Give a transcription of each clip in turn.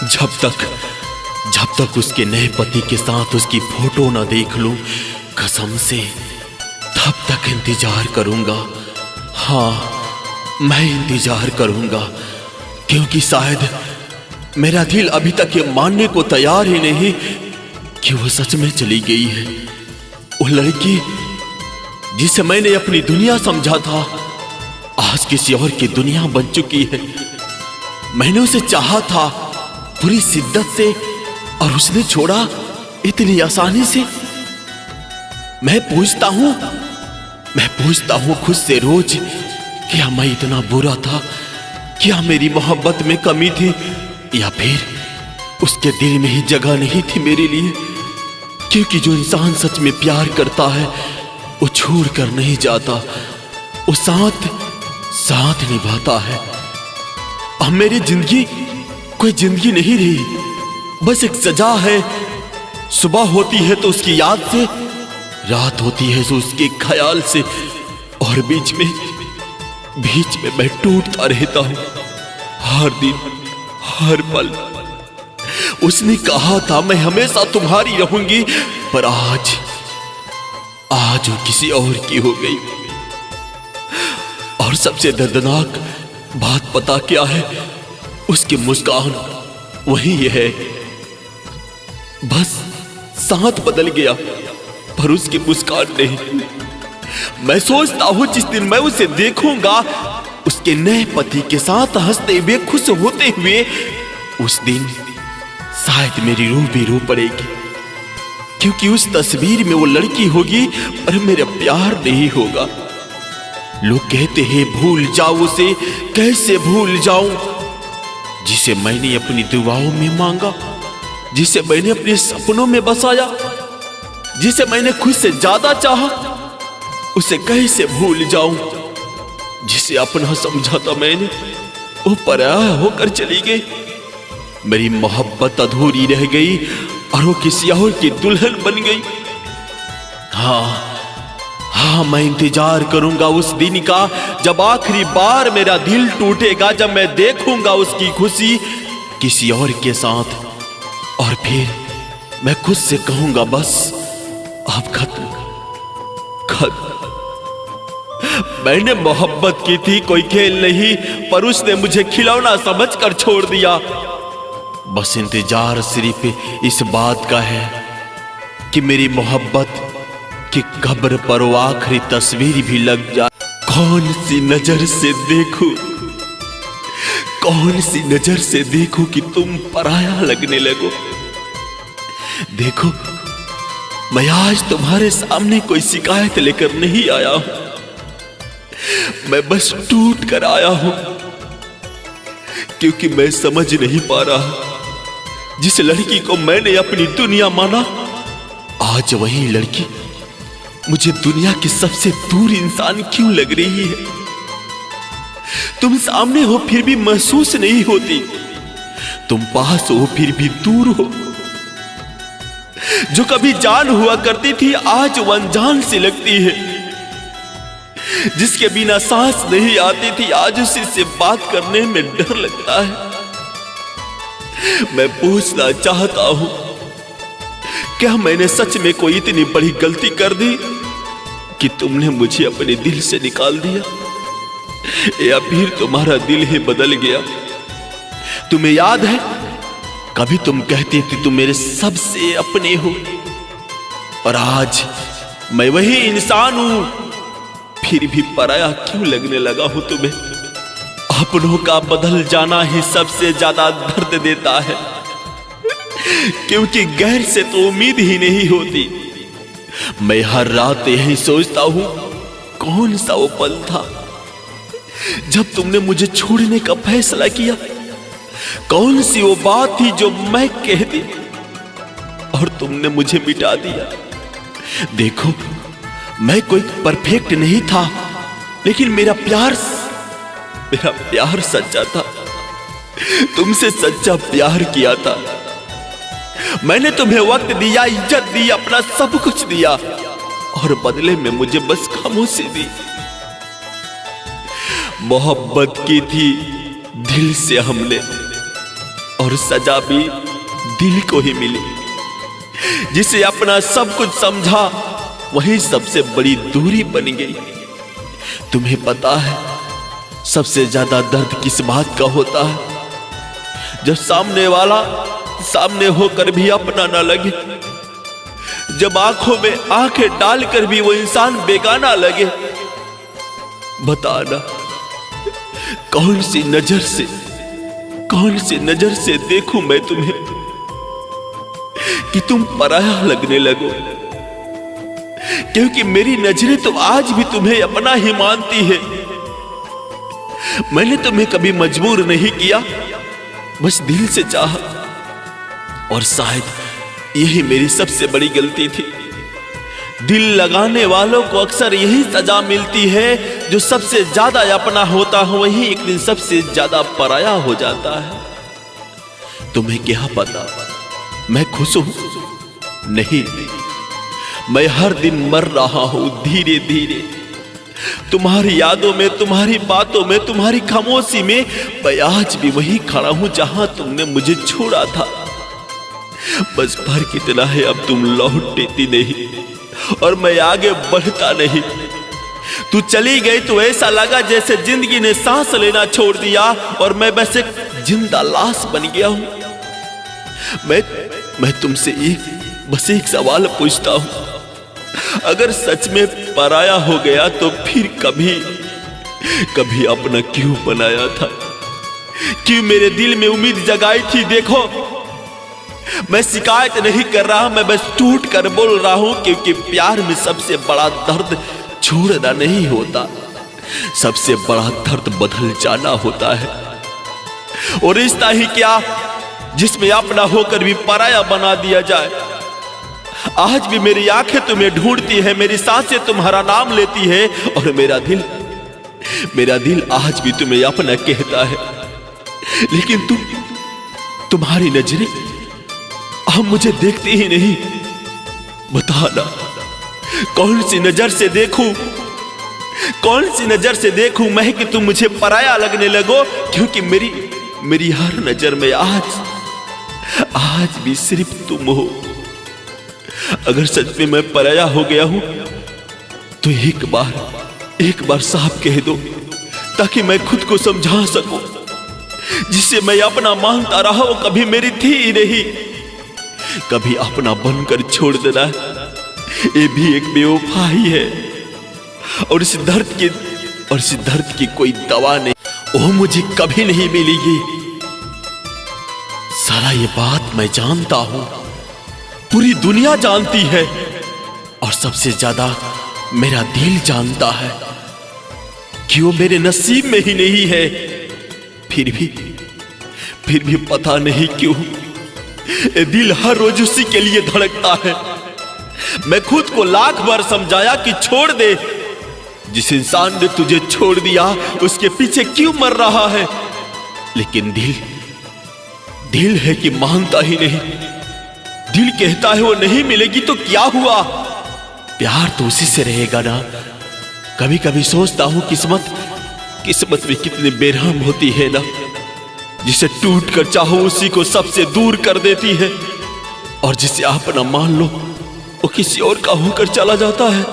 जब तक उसके नए पति के साथ उसकी फोटो ना देख लूं, कसम से तब तक इंतजार करूंगा। हाँ, मैं इंतजार करूंगा, क्योंकि शायद मेरा दिल अभी तक ये मानने को तैयार ही नहीं कि वो सच में चली गई है। वो लड़की जिसे मैंने अपनी दुनिया समझा था, आज किसी और की दुनिया बन चुकी है। मैंने उसे चाहा था पूरी शिद्दत से, और उसने छोड़ा इतनी आसानी से। मैं पूछता हूं खुद से रोज, क्या मैं इतना बुरा था? क्या मेरी मोहब्बत में कमी थी, या फिर उसके दिल में ही जगह नहीं थी मेरे लिए? क्योंकि जो इंसान सच में प्यार करता है वो छोड़ कर नहीं जाता, वो साथ निभाता है। अब मेरी जिंदगी कोई जिंदगी नहीं रही, बस एक सजा है। सुबह होती है तो उसकी याद से, रात होती है तो उसके ख्याल से, और बीच में मैं टूटता रहता हूं हर दिन हर पल। उसने कहा था मैं हमेशा तुम्हारी रहूंगी, पर आज वो किसी और की हो गई। और सबसे दर्दनाक बात पता क्या है? उसकी मुस्कान वही है, बस साथ बदल गया पर उसकी मुस्कान नहीं। मैं सोचता हूं जिस दिन मैं उसे देखूंगा उसके नए पति के साथ हंसते हुए, खुश होते हुए, उस दिन शायद मेरी रूह भी रो पड़ेगी, क्योंकि उस तस्वीर में वो लड़की होगी पर मेरा प्यार नहीं होगा। लोग कहते हैं भूल जाओ उसे, कैसे भूल जाऊं जिसे मैंने अपनी दुआओं में मांगा, जिसे मैंने अपने सपनों में बसाया, जिसे मैंने खुद से ज्यादा चाहा। उसे कैसे भूल जाऊं जिसे अपना समझा था मैंने, वो पराया होकर चली गई। मेरी मोहब्बत अधूरी रह गई और वो किसी और की दुल्हन बन गई। हाँ, मैं इंतजार करूंगा उस दिन का जब आखिरी बार मेरा दिल टूटेगा, जब मैं देखूंगा उसकी खुशी किसी और के साथ, और फिर मैं खुद से कहूंगा बस अब खत्म। मैंने मोहब्बत की थी, कोई खेल नहीं, पर उसने मुझे खिलौना समझकर छोड़ दिया। बस इंतजार सिर्फ इस बात का है कि मेरी मोहब्बत की कब्र पर वो आखिरी तस्वीर भी लग जाए। कौन सी नजर से देखूं कि तुम पराया लगने लगो। देखो, मैं आज तुम्हारे सामने कोई शिकायत लेकर नहीं आया हूं, मैं बस टूट कर आया हूं, क्योंकि मैं समझ नहीं पा रहा जिस लड़की को मैंने अपनी दुनिया माना, आज वही लड़की मुझे दुनिया के सबसे दूर इंसान क्यों लग रही है। तुम सामने हो फिर भी महसूस नहीं होती, तुम पास हो फिर भी दूर हो। जो कभी जान हुआ करती थी आज वो अनजान सी लगती है। जिसके बिना सांस नहीं आती थी आज उसी से बात करने में डर लगता है। मैं पूछना चाहता हूं, क्या मैंने सच में कोई इतनी बड़ी गलती कर दी कि तुमने मुझे अपने दिल से निकाल दिया, या फिर तुम्हारा दिल ही बदल गया? तुम्हें याद है कभी तुम कहती थी तुम मेरे सबसे अपने हो, और आज मैं वही इंसान हूं फिर भी पराया क्यों लगने लगा हूं तुम्हें? अपनों का बदल जाना ही सबसे ज्यादा दर्द देता है, क्योंकि गैर से तो उम्मीद ही नहीं होती। मैं हर रात यही सोचता हूं कौन सा वो पल था जब तुमने मुझे छोड़ने का फैसला किया। कौन सी वो बात थी जो मैं कह दी और तुमने मुझे मिटा दिया। देखो, मैं कोई परफेक्ट नहीं था, लेकिन मेरा प्यार सच्चा था। तुमसे सच्चा प्यार किया था। मैंने तुम्हें वक्त दिया, इज्जत दी, अपना सब कुछ दिया, और बदले में मुझे बस खामोशी दी। मोहब्बत की थी दिल से हमने, और सजा भी दिल को ही मिली। जिसे अपना सब कुछ समझा वही सबसे बड़ी दूरी बन गई। तुम्हें पता है सबसे ज्यादा दर्द किस बात का होता है? जब सामने वाला सामने होकर भी अपना ना लगे, जब आंखों में आंखें डालकर भी वो इंसान बेगाना लगे। बताना कौन सी नजर से देखूं मैं तुम्हें कि तुम पराया लगने लगो? क्योंकि मेरी नजरें तो आज भी तुम्हें अपना ही मानती है। मैंने तुम्हें कभी मजबूर नहीं किया, बस दिल से चाहा। और शायद यही मेरी सबसे बड़ी गलती थी। दिल लगाने वालों को अक्सर यही सजा मिलती है। जो सबसे ज्यादा अपना होता है वही एक दिन सबसे ज्यादा पराया हो जाता है। तुम्हें क्या पता मैं खुश हूं? नहीं, मैं हर दिन मर रहा हूं धीरे धीरे। तुम्हारी यादों में, तुम्हारी बातों में, तुम्हारी खामोशी में मैं आज भी वही खड़ा हूं जहां तुमने मुझे छोड़ा था। बस फर्क इतना है अब तुम लौटती नहीं और मैं आगे बढ़ता नहीं। तू चली गई तो ऐसा लगा जैसे जिंदगी ने सांस लेना छोड़ दिया और मैं बस एक जिंदा लाश बन गया हूं। मैं तुमसे बस एक सवाल पूछता हूं, अगर सच में पराया हो गया तो फिर कभी अपना क्यों बनाया था? क्यों मेरे दिल में उम्मीद जगाई थी? देखो, मैं शिकायत नहीं कर रहा, मैं बस टूट कर बोल रहा हूं क्योंकि प्यार में सबसे बड़ा दर्द छोड़ना नहीं होता, सबसे बड़ा दर्द बदल जाना होता है। और रिश्ता ही क्या जिसमें अपना होकर भी पराया बना दिया जाए। आज भी मेरी आंखें तुम्हें ढूंढती है, मेरी सांसें तुम्हारा नाम लेती है और मेरा दिल आज भी तुम्हें अपना कहता है। लेकिन तुम्हारी नजरें अब मुझे देखती ही नहीं। बताना कौन सी नजर से देखूं मैं कि तुम मुझे पराया लगने लगो? क्योंकि मेरी हर नजर में आज भी सिर्फ तुम हो। अगर सच में मैं पराया हो गया हूं तो एक बार साफ कह दो ताकि मैं खुद को समझा सकूं। जिसे मैं अपना मानता रहा वो कभी मेरी थी ही नहीं। कभी अपना बनकर छोड़ देना ये भी एक बेवफाई है। और इस दर्द की कोई दवा नहीं, वो मुझे कभी नहीं मिलेगी। सारा ये बात मैं जानता हूं, पूरी दुनिया जानती है और सबसे ज्यादा मेरा दिल जानता है कि वो मेरे नसीब में ही नहीं है। फिर भी पता नहीं क्यों ये दिल हर रोज उसी के लिए धड़कता है। मैं खुद को लाख बार समझाया कि छोड़ दे, जिस इंसान ने तुझे छोड़ दिया उसके पीछे क्यों मर रहा है? लेकिन दिल है कि मानता ही नहीं। दिल कहता है वो नहीं मिलेगी तो क्या हुआ, प्यार तो उसी से रहेगा ना। कभी कभी सोचता हूं किस्मत भी कितनी बेरहम होती है ना, जिसे टूट कर चाहो उसी को सबसे दूर कर देती है और जिसे अपना मान लो वो किसी और का होकर चला जाता है।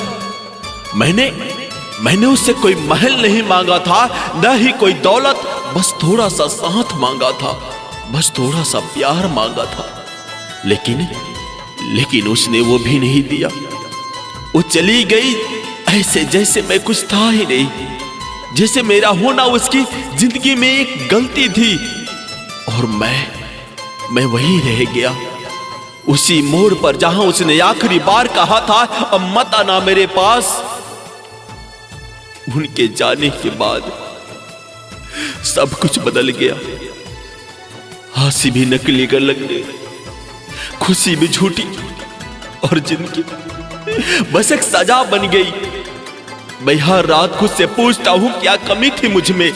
मैंने उससे कोई महल नहीं मांगा था, न ही कोई दौलत, बस थोड़ा सा साथ मांगा था, बस थोड़ा सा प्यार मांगा था। लेकिन उसने वो भी नहीं दिया। वो चली गई ऐसे जैसे मैं कुछ था ही नहीं, जैसे मेरा होना उसकी जिंदगी में एक गलती थी और मैं वहीं रह गया, उसी मोड़ पर जहां उसने आखिरी बार कहा था अब मत आना मेरे पास। उनके जाने के बाद सब कुछ बदल गया। हंसी भी नकली कर लगने, खुशी भी झूठी और जिंदगी बस एक सजा बन गई। मैं हर रात खुद से पूछता हूं क्या कमी थी मुझ में?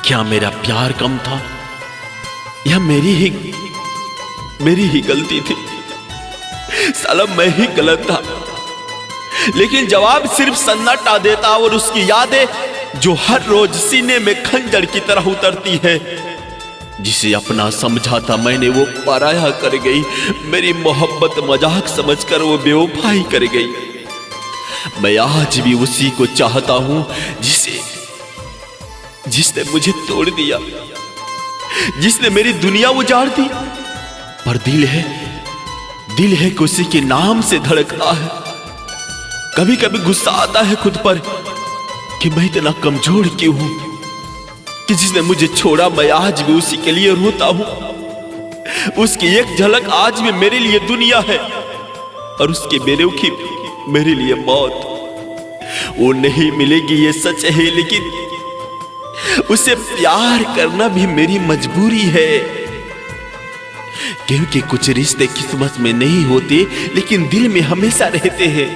क्या मेरा प्यार कम था या मेरी ही गलती थी? साला मैं ही गलत था। लेकिन जवाब सिर्फ सन्नाटा देता और उसकी यादें जो हर रोज सीने में खंजर की तरह उतरती है। जिसे अपना समझा था मैंने वो पराया कर गई। मेरी मोहब्बत मजाक समझकर वो बेवफाई कर गई। मैं आज भी उसी को चाहता हूं जिसने मुझे तोड़ दिया, जिसने मेरी दुनिया उजाड़ दी। पर दिल है कि उसी के नाम से धड़कता है। कभी कभी गुस्सा आता है खुद पर कि मैं इतना कमजोर क्यों हूं कि जिसने मुझे छोड़ा मैं आज भी उसी के लिए रोता हूं। उसकी एक झलक आज भी मेरे लिए दुनिया है और उसकी बेरुखी मेरे लिए मौत। वो नहीं मिलेगी ये सच है, लेकिन उसे प्यार करना भी मेरी मजबूरी है, क्योंकि कुछ रिश्ते किस्मत में नहीं होते लेकिन दिल में हमेशा रहते हैं।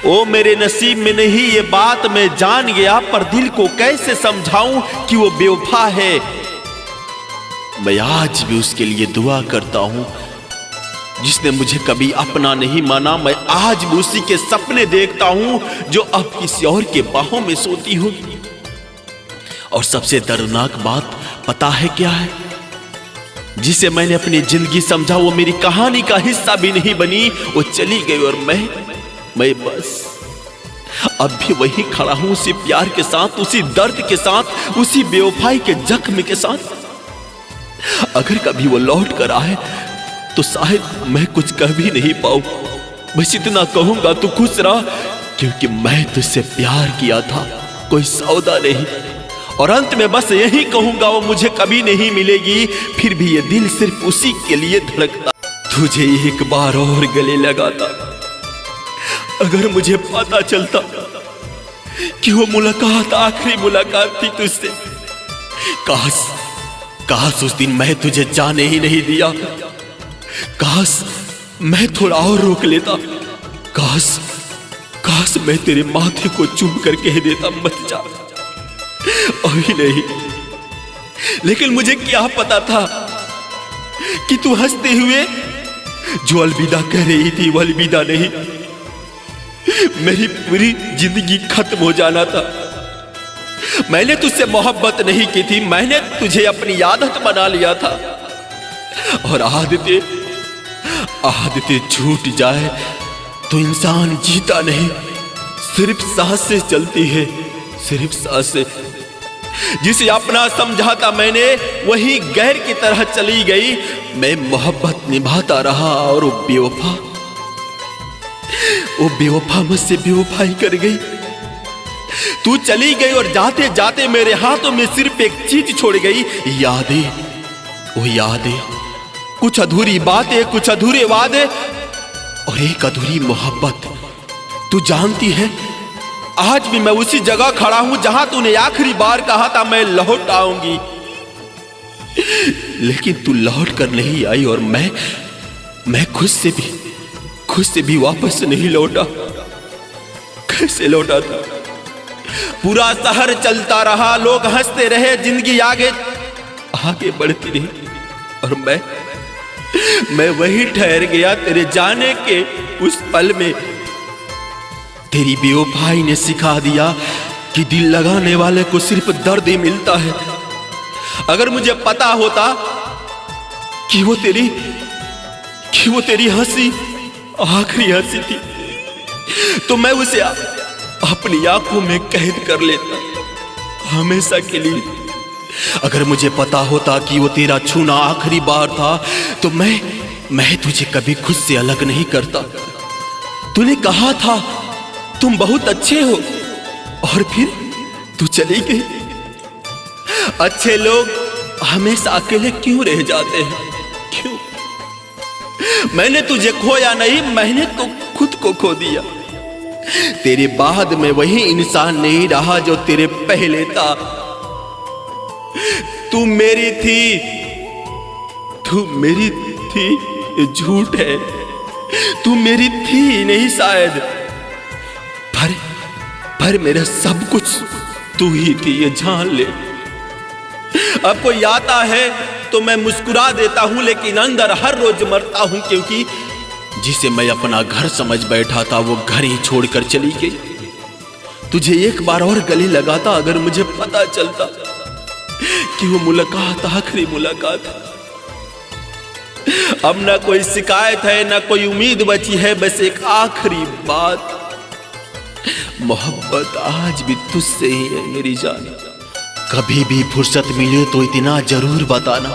ओ मेरे नसीब में नहीं ये बात मैं जान गया, पर दिल को कैसे समझाऊं कि वो बेवफा है। मैं आज भी उसके लिए दुआ करता हूं जिसने मुझे कभी अपना नहीं माना। मैं आज भी उसी के सपने देखता हूं जो अब किसी और के बाहों में सोती होगी। और सबसे दर्दनाक बात पता है क्या है? जिसे मैंने अपनी जिंदगी समझा वो मेरी कहानी का हिस्सा भी नहीं बनी। वो चली गई और मैं बस अब भी वही खड़ा हूं, उसी प्यार के साथ, उसी दर्द के साथ, उसी बेवफाई के जख्म के साथ। अगर कभी वो लौट कर आए तो शायद मैं कुछ कह भी नहीं पाऊं। बस इतना कहूंगा तू खुश रह, क्योंकि मैं तुझसे प्यार किया था, कोई सौदा नहीं। और अंत में बस यही कहूंगा वो मुझे कभी नहीं मिलेगी, फिर भी ये दिल सिर्फ उसी के लिए धड़कता। तुझे एक बार और गले लगाता। अगर मुझे पता चलता कि वो मुलाकात आखिरी मुलाकात थी तुझसे, काश उस दिन मैं तुझे जाने ही नहीं दिया। काश मैं थोड़ा और रोक लेता। काश मैं तेरे माथे को चूम कर कह देता मत जा। अभी नहीं, लेकिन मुझे क्या पता था कि तू हंसते हुए जो अलविदा कह रही थी वो अलविदा नहीं, मेरी पूरी जिंदगी खत्म हो जाना था। मैंने तुझसे मोहब्बत नहीं की थी, मैंने तुझे अपनी आदत बना लिया था। और आदतें छूट जाए तो इंसान जीता नहीं, सिर्फ सांसें चलती है, सिर्फ सांसें। जिसे अपना समझा था मैंने वही गैर की तरह चली गई। मैं मोहब्बत निभाता रहा और वो बेवफा मुझसे बेवफाई कर गई। तू चली गई और जाते जाते मेरे हाथों में सिर्फ एक चीज छोड़ गई, यादें। वो यादें, कुछ अधूरी बातें, कुछ अधूरे वादे और एक अधूरी मोहब्बत। तू जानती है आज भी मैं उसी जगह खड़ा हूं जहां तूने आखिरी बार कहा था मैं लौट आऊंगी, लेकिन तू लौट कर नहीं आई और मैं खुद से भी वापस नहीं लौटा। कैसे लौटा था? पूरा शहर चलता रहा, लोग हंसते रहे, जिंदगी आगे बढ़ती रही और मैं वही ठहर गया तेरे जाने के उस पल में। तेरी बेवफाई ने सिखा दिया कि दिल लगाने वाले को सिर्फ दर्द ही मिलता है। अगर मुझे पता होता कि वो तेरी हंसी आखिरी हंसी थी तो मैं उसे अपनी आंखों में कैद कर लेता हमेशा के लिए। अगर मुझे पता होता कि वो तेरा छूना आखिरी बार था तो मैं तुझे कभी खुद से अलग नहीं करता। तूने कहा था तुम बहुत अच्छे हो और फिर तू चली गई। अच्छे लोग हमेशा अकेले क्यों रह जाते हैं? क्यों? मैंने तुझे खोया नहीं, मैंने तो खुद को खो दिया। तेरे बाद में वही इंसान नहीं रहा जो तेरे पहले था। तू मेरी थी, ये झूठ है। तू मेरी थी नहीं शायद, पर मेरा सब कुछ तू ही थी, ये जान ले। अब कोई आता है तो मैं मुस्कुरा देता हूं, लेकिन अंदर हर रोज मरता हूं, क्योंकि जिसे मैं अपना घर समझ बैठा था वो घर ही छोड़कर चली गई। तुझे एक बार और गले लगाता अगर मुझे पता चलता कि वो मुलाकात आखिरी मुलाकात है। अब ना कोई शिकायत है, ना कोई उम्मीद बची है, बस एक आखिरी बात, मोहब्बत आज भी तुझसे ही है मेरी जान। कभी भी फुर्सत मिले तो इतना जरूर बताना,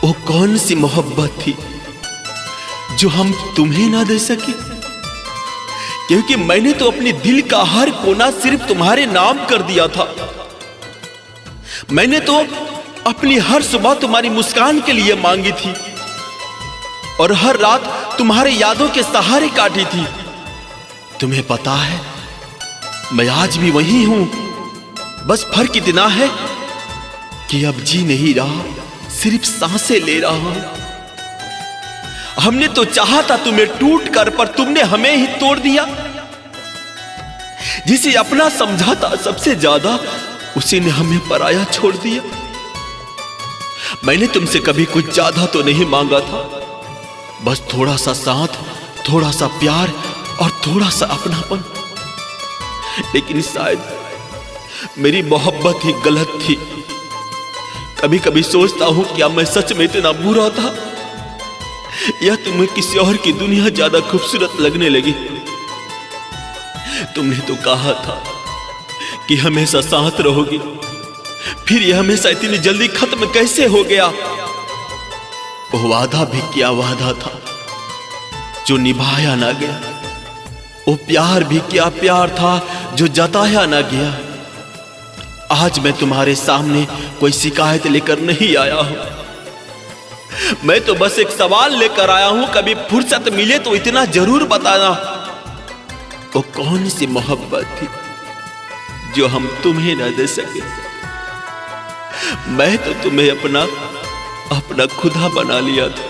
वो कौन सी मोहब्बत थी जो हम तुम्हें ना दे सके। क्योंकि मैंने तो अपने दिल का हर कोना सिर्फ तुम्हारे नाम कर दिया था। मैंने तो अपनी हर सुबह तुम्हारी मुस्कान के लिए मांगी थी और हर रात तुम्हारे यादों के सहारे काटी थी। तुम्हें पता है मैं आज भी वही हूं, बस फर्क इतना है कि अब जी नहीं रहा, सिर्फ सांसें ले रहा हूं। हमने तो चाहा था तुम्हें टूट कर, पर तुमने हमें ही तोड़ दिया। जिसे अपना समझा था सबसे ज्यादा, उसी ने हमें पराया छोड़ दिया। मैंने तुमसे कभी कुछ ज्यादा तो नहीं मांगा था, बस थोड़ा सा साथ, थोड़ा सा प्यार और थोड़ा सा अपनापन। लेकिन शायद मेरी मोहब्बत ही गलत थी। कभी कभी सोचता हूं क्या मैं सच में इतना बुरा था, या तुम्हें किसी और की दुनिया ज्यादा खूबसूरत लगने लगी। तुमने तो कहा था कि हमेशा साथ रहोगी, फिर यह हमेशा इतनी जल्दी खत्म कैसे हो गया। वो वादा भी क्या वादा था जो निभाया ना गया। वो प्यार भी क्या प्यार था जो जताया ना गया। आज मैं तुम्हारे सामने कोई शिकायत लेकर नहीं आया हूं, मैं तो बस एक सवाल लेकर आया हूं। कभी फुर्सत मिले तो इतना जरूर बताना, वो कौन सी मोहब्बत थी जो हम तुम्हें ना दे सके। मैं तो तुम्हें अपना खुदा बना लिया था।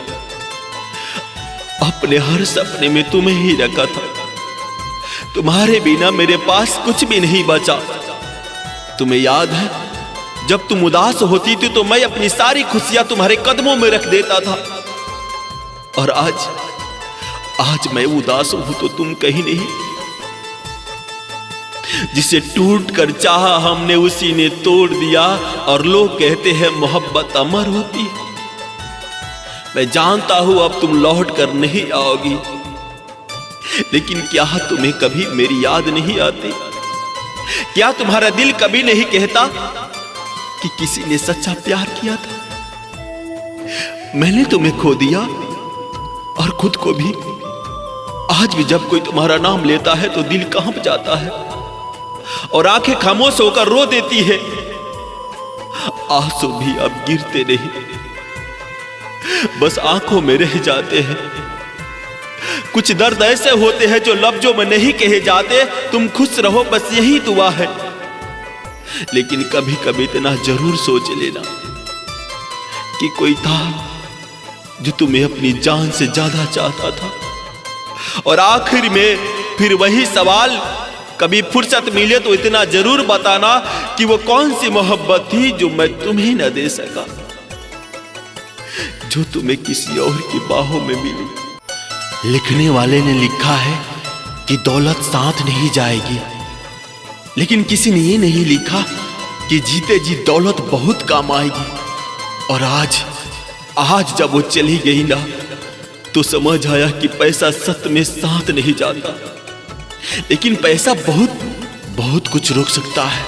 अपने हर सपने में तुम्हें ही रखा था। तुम्हारे बिना मेरे पास कुछ भी नहीं बचा। तुम्हें याद है जब तुम उदास होती थी तो मैं अपनी सारी खुशियां तुम्हारे कदमों में रख देता था। और आज मैं उदास हूं तो तुम कहीं नहीं। जिसे टूट कर चाहा हमने उसी ने तोड़ दिया, और लोग कहते हैं मोहब्बत अमर होती है। मैं जानता हूं अब तुम लौट कर नहीं आओगी, लेकिन क्या तुम्हें कभी मेरी याद नहीं आती? क्या तुम्हारा दिल कभी नहीं कहता कि किसी ने सच्चा प्यार किया था? मैंने तुम्हें खो दिया और खुद को भी। आज भी जब कोई तुम्हारा नाम लेता है तो दिल कांप जाता है और आंखें खामोश होकर रो देती है। आंसू भी अब गिरते नहीं, बस आंखों में रह जाते हैं। कुछ दर्द ऐसे होते हैं जो लफ्जों में नहीं कहे जाते। तुम खुश रहो बस यही दुआ है। लेकिन कभी कभी इतना जरूर सोच लेना कि कोई था जो तुम्हें अपनी जान से ज्यादा चाहता था। और आखिर में फिर वही सवाल, कभी फुर्सत मिले तो इतना जरूर बताना कि वो कौन सी मोहब्बत थी जो मैं तुम्हें न दे सका, जो तुम्हें किसी और की बाहों में मिली। लिखने वाले ने लिखा है कि दौलत साथ नहीं जाएगी, लेकिन किसी ने ये नहीं लिखा कि जीते जी दौलत बहुत काम आएगी। और आज जब वो चली गई ना, तो समझ आया कि पैसा सत्य में साथ नहीं जाता। लेकिन पैसा बहुत कुछ रोक सकता है,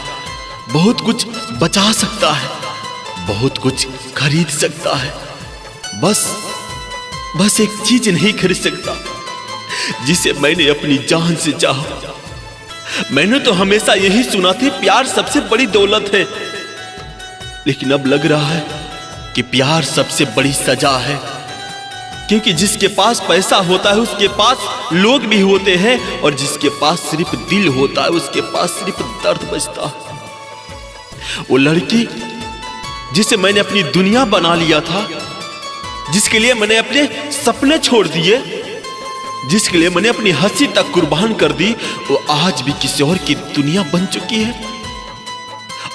बहुत कुछ बचा सकता है, बहुत कुछ खरीद सकता है। बस एक चीज नहीं खरीद सकता जिसे मैंने अपनी जान से चाहा। मैंने तो हमेशा यही सुना था, प्यार सबसे बड़ी दौलत है। लेकिन अब लग रहा है कि प्यार सबसे बड़ी सजा है। क्योंकि जिसके पास पैसा होता है उसके पास लोग भी होते हैं, और जिसके पास सिर्फ दिल होता है उसके पास सिर्फ दर्द बचता है। वो लड़की जिसे मैंने अपनी दुनिया बना लिया था, जिसके लिए मैंने अपने सपने छोड़ दिए, जिसके लिए मैंने अपनी हंसी तक कुर्बान कर दी, वो आज भी किसी और की दुनिया बन चुकी है।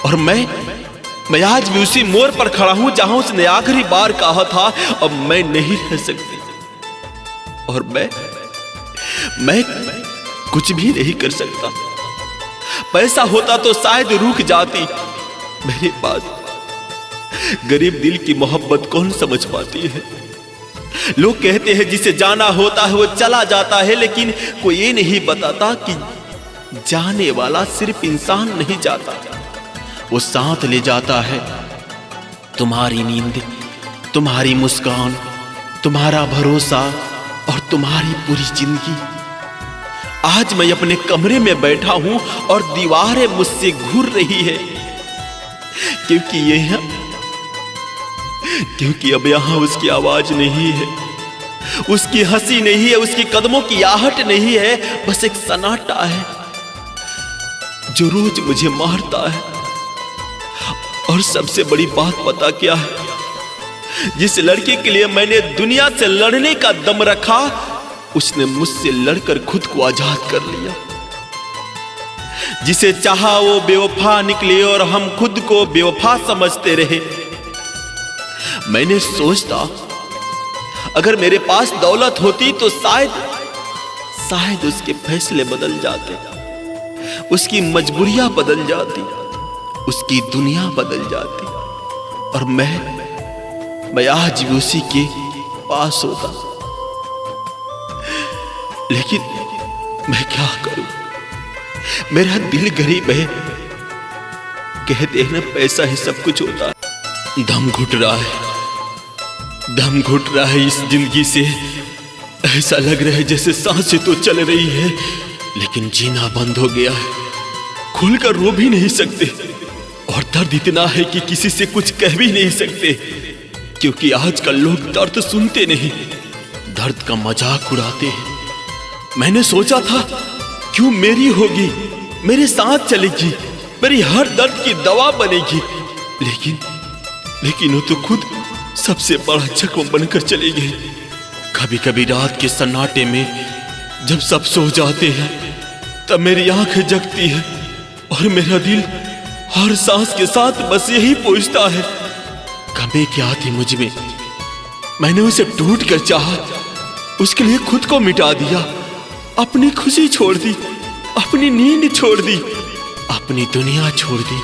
और मैं आज भी उसी मोड़ पर खड़ा हूं जहां उसने आखिरी बार कहा था, अब मैं नहीं रह सकती। और मैं कुछ भी नहीं कर सकता। पैसा होता तो शायद रुक जाती, मेरे पास गरीब दिल की मोहब्बत कौन समझ पाती है। लोग कहते हैं जिसे जाना होता है वो चला जाता है, लेकिन कोई ये नहीं बताता कि जाने वाला सिर्फ इंसान नहीं जाता, वो साथ ले जाता है तुम्हारी नींद, तुम्हारी मुस्कान, तुम्हारा भरोसा और तुम्हारी पूरी जिंदगी। आज मैं अपने कमरे में बैठा हूं और दीवारें मुझसे घूर रही है, क्योंकि अब यहां उसकी आवाज नहीं है, उसकी हंसी नहीं है, उसकी कदमों की आहट नहीं है, बस एक सन्नाटा है जो रोज मुझे मारता है। और सबसे बड़ी बात पता क्या है, जिस लड़के के लिए मैंने दुनिया से लड़ने का दम रखा, उसने मुझसे लड़कर खुद को आजाद कर लिया। जिसे चाहा वो बेवफा निकले और हम खुद को बेवफा समझते रहे। मैंने सोचता अगर मेरे पास दौलत होती तो शायद उसके फैसले बदल जाते, उसकी मजबूरियां बदल जाती, उसकी दुनिया बदल जाती और मैं आज भी उसी के पास होता। लेकिन मैं क्या करूं, मेरा दिल गरीब है। कहते हैं ना पैसा ही सब कुछ होता है। दम घुट रहा है इस जिंदगी से। ऐसा लग रहा है जैसे सांसें तो चल रही है, लेकिन जीना बंद हो गया है। खुलकर रो भी नहीं सकते और दर्द इतना है कि किसी से कुछ कह भी नहीं सकते, क्योंकि आजकल लोग दर्द सुनते नहीं, दर्द का मजाक उड़ाते हैं। मैंने सोचा था क्यों मेरी होगी, मेरे साथ चलेगी, मेरी हर दर्द की दवा बनेगी, लेकिन वो तो खुद सबसे बड़ा जख्म बनकर चली गई। कभी कभी रात के सन्नाटे में जब सब सो जाते हैं तब मेरी आंखें जगती है और मेरा दिल हर सांस के साथ बस यही पूछता है कमी क्या थी मुझ में। मैंने उसे टूट कर चाहा, उसके लिए खुद को मिटा दिया, अपनी खुशी छोड़ दी, अपनी नींद छोड़ दी, अपनी दुनिया छोड़ दी,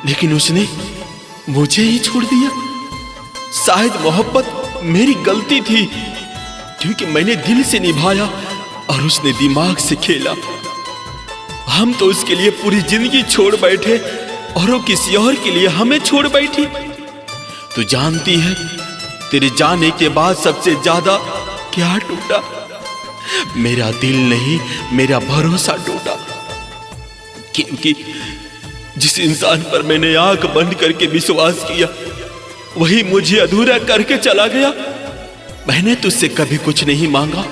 लेकिन उसने मुझे ही छोड़ दिया। शायद मोहब्बत मेरी गलती थी, क्योंकि मैंने दिल से निभाया और उसने दिमाग से खेला। हम तो उसके लिए पूरी जिंदगी छोड़ बैठे और वो किसी और के लिए हमें छोड़ बैठी। तू जानती है तेरे जाने के बाद सबसे ज्यादा क्या टूटा? मेरा दिल नहीं, मेरा भरोसा टूटा, क्योंकि जिस इंसान पर मैंने आंख बंद करके विश्वास किया वही मुझे अधूरा करके चला गया। मैंने तुझसे कभी कुछ नहीं मांगा,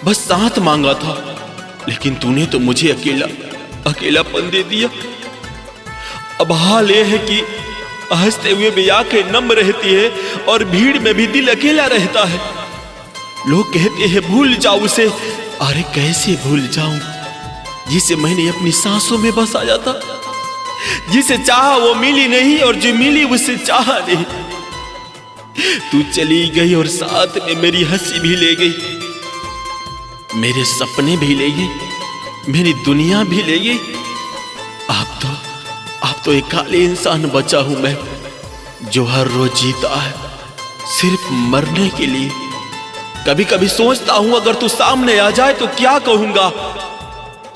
बस साथ मांगा था, लेकिन तूने तो मुझे अकेलापन दे दिया। अब हाल यह है कि हंसते हुए भी आंखें नम रहती है और भीड़ में भी दिल अकेला रहता है। लोग कहते हैं भूल जाओ उसे, अरे कैसे भूल जाऊं जिसे मैंने अपनी सांसों में बसाया था, जिसे चाहा वो मिली नहीं और जो मिली उसे चाहा नहीं। तू चली गई और साथ में मेरी हंसी भी ले गई, मेरे सपने भी ले गई, मेरी दुनिया भी ले गई। अब तो एक काले इंसान बचा हूं मैं, जो हर रोज जीता है सिर्फ मरने के लिए। कभी कभी सोचता हूं अगर तू सामने आ जाए तो क्या कहूंगा?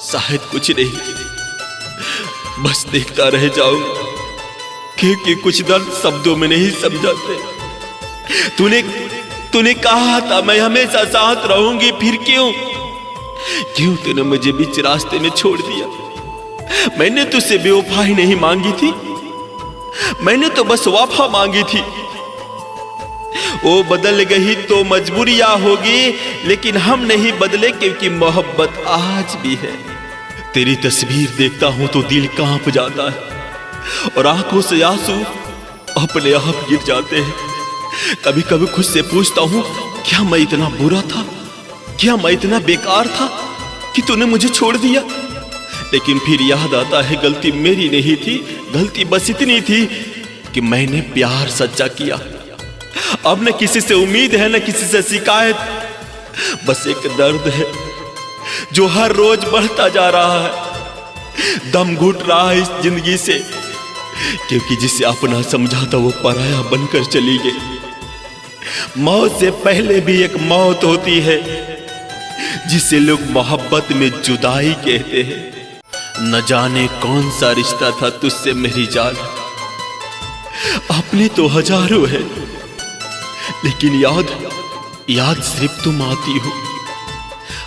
शायद कुछ नहीं, बस देखता रह जाऊंगा, क्योंकि कुछ दर्द शब्दों में नहीं समझाते। तूने कहा था मैं हमेशा साथ रहूंगी, फिर क्यों तूने मुझे बीच रास्ते में छोड़ दिया? मैंने तुझसे बेवफाई नहीं मांगी थी, मैंने तो बस वफा मांगी थी। वो बदल गई तो मजबूरियां होगी, लेकिन हम नहीं बदले, क्योंकि मोहब्बत आज भी है। तेरी तस्वीर देखता हूं तो दिल कांप जाता है और आंखों से आंसू अपने आप गिर जाते हैं। कभी कभी खुद से पूछता हूं क्या मैं इतना बुरा था, क्या मैं इतना बेकार था कि तूने मुझे छोड़ दिया? लेकिन फिर याद आता है गलती मेरी नहीं थी, गलती बस इतनी थी कि मैंने प्यार सच्चा किया। अब न किसी से उम्मीद है न किसी से शिकायत, बस एक दर्द है जो हर रोज बढ़ता जा रहा है। दम घुट रहा है इस जिंदगी से, क्योंकि जिसे अपना समझा था वो पराया बनकर चली गई। मौत से पहले भी एक मौत होती है जिसे लोग मोहब्बत में जुदाई कहते हैं। न जाने कौन सा रिश्ता था तुझसे मेरी जान, अपने तो हजारों हैं, लेकिन याद सिर्फ तुम आती हो।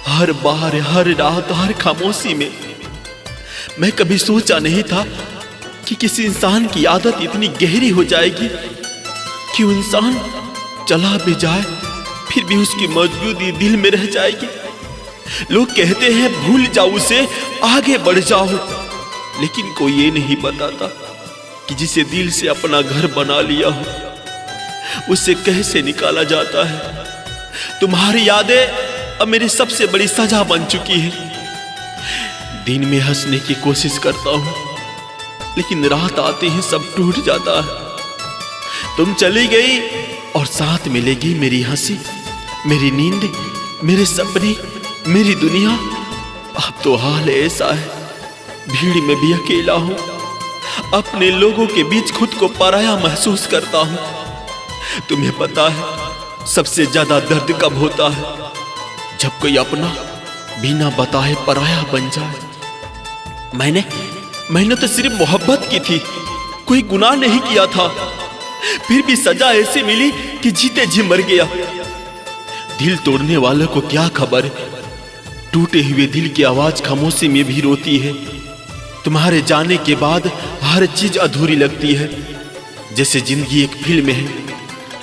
हर बार, हर रात, हर खामोशी में। मैं कभी सोचा नहीं था कि किसी इंसान की आदत इतनी गहरी हो जाएगी कि वो इंसान चला भी जाए फिर भी उसकी मौजूदगी दिल में रह जाएगी। लोग कहते हैं भूल जाओ उसे, आगे बढ़ जाओ, लेकिन कोई ये नहीं बताता कि जिसे दिल से अपना घर बना लिया हो उसे कैसे निकाला जाता है। तुम्हारी यादें अब मेरी सबसे बड़ी सजा बन चुकी है। दिन में हंसने की कोशिश करता हूं, लेकिन रात आते ही सब टूट जाता है। तुम चली गई और साथ मिलेगी मेरी हंसी, मेरी नींद, मेरे सपने, मेरी दुनिया। अब तो हाल ऐसा है, भीड़ में भी अकेला हूं, अपने लोगों के बीच खुद को पराया महसूस करता हूं। तुम्हें पता है सबसे ज्यादा दर्द कब होता है? जब कोई अपना बिना बताए पराया बन जाए। मैंने तो सिर्फ मोहब्बत की थी, कोई गुनाह नहीं किया था, फिर भी सजा ऐसी मिली कि जीते जी मर गया। दिल तोड़ने वालों को क्या खबर, टूटे हुए दिल की आवाज खामोशी में भी रोती है। तुम्हारे जाने के बाद हर चीज अधूरी लगती है, जैसे जिंदगी एक फिल्म है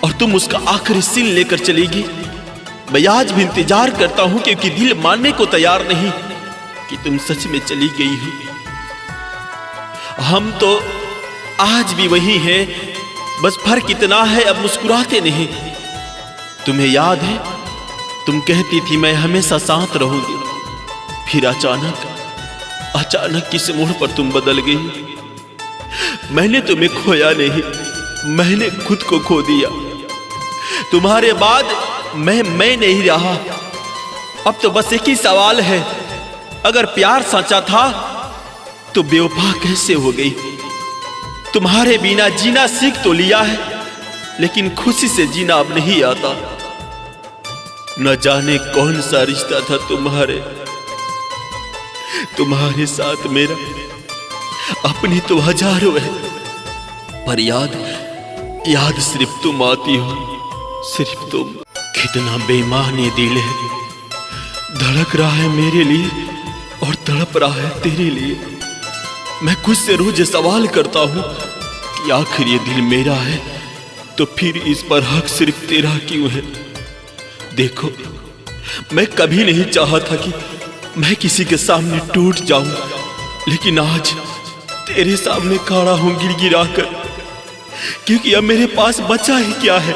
और तुम उसका आखिरी सीन लेकर चलेगी। मैं आज भी इंतजार करता हूं क्योंकि दिल मानने को तैयार नहीं कि तुम सच में चली गई हो। हम तो आज भी वही हैं, बस फर्क इतना है अब मुस्कुराते नहीं। तुम्हें याद है तुम कहती थी मैं हमेशा साथ रहूंगी, फिर अचानक किस मोड़ पर तुम बदल गई। मैंने तुम्हें खोया नहीं, मैंने खुद को खो दिया। तुम्हारे बाद मैं नहीं रहा। अब तो बस एक ही सवाल है, अगर प्यार सच्चा था तो बेवफा कैसे हो गई? तुम्हारे बिना जीना सीख तो लिया है, लेकिन खुशी से जीना अब नहीं आता। न जाने कौन सा रिश्ता था तुम्हारे साथ मेरा। अपनी तो हजारों है, पर याद सिर्फ तुम आती हो, सिर्फ तुम। कितना बेईमान ये दिल है, धड़क रहा है मेरे लिए और तड़प रहा है तेरे लिए। मैं खुद से रोज सवाल करता हूं कि आखिर ये दिल मेरा है तो फिर इस पर हक सिर्फ तेरा क्यों है? देखो, मैं कभी नहीं चाहा था कि मैं किसी के सामने टूट जाऊं, लेकिन आज तेरे सामने खड़ा हूं गिड़गिड़ा कर, क्योंकि अब मेरे पास बचा ही क्या है।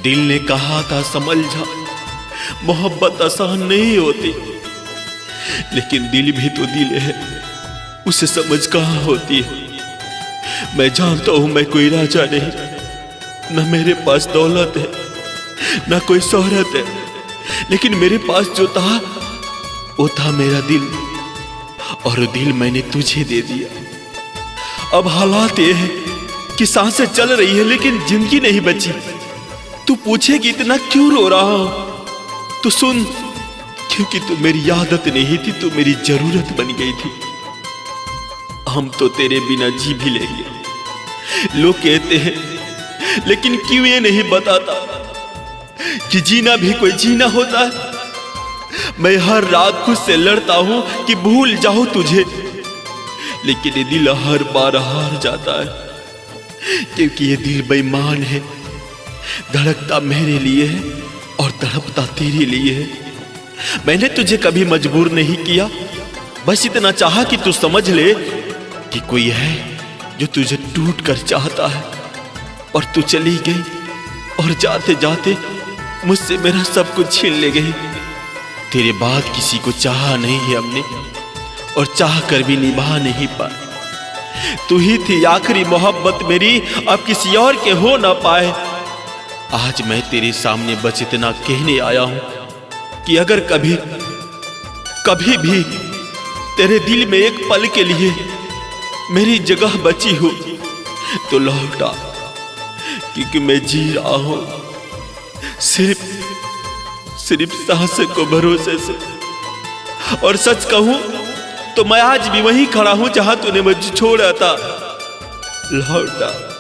दिल ने कहा था समझ जा, मोहब्बत आसान नहीं होती, लेकिन दिल भी तो दिल है, उसे समझ कहाँ होती है। मैं जानता हूं मैं कोई राजा नहीं, न मेरे पास दौलत है, न कोई शोहरत है, लेकिन मेरे पास जो था वो था मेरा दिल, और दिल मैंने तुझे दे दिया। अब हालात ये है कि सांसें चल रही है लेकिन जिंदगी नहीं बची। तू पूछेगी इतना क्यों रो रहा हूं, तो सुन, क्योंकि तू मेरी आदत नहीं थी, तू मेरी जरूरत बन गई थी। हम तो तेरे बिना जी भी लेंगे, लोग कहते हैं, लेकिन क्यों ये नहीं बताता कि जीना भी कोई जीना होता है। मैं हर रात खुद से लड़ता हूं कि भूल जाऊं तुझे, लेकिन ये दिल हर बार हार जाता है, क्योंकि ये दिल बेईमान है, धड़कता मेरे लिए है और तड़पता तेरे लिए है। मैंने तुझे कभी मजबूर नहीं किया, बस इतना चाहा कि तू समझ ले कि कोई है जो तुझे टूट कर चाहता है, और तू चली गई और जाते जाते मुझसे मेरा सब कुछ छीन ले गई। तेरे बाद किसी को चाहा नहीं है हमने, और चाह कर भी निभा नहीं पाए। तू ही थी आखिरी मोहब्बत मेरी, अब किसी और के हो ना पाए। आज मैं तेरे सामने बस इतना कहने आया हूं कि अगर कभी भी तेरे दिल में एक पल के लिए मेरी जगह बची हो तो लौटा, क्योंकि मैं जी रहा हूं सिर्फ सांस को भरोसे से। और सच कहूं तो मैं आज भी वहीं खड़ा हूं जहां तूने मुझे छोड़ा था। लौटा।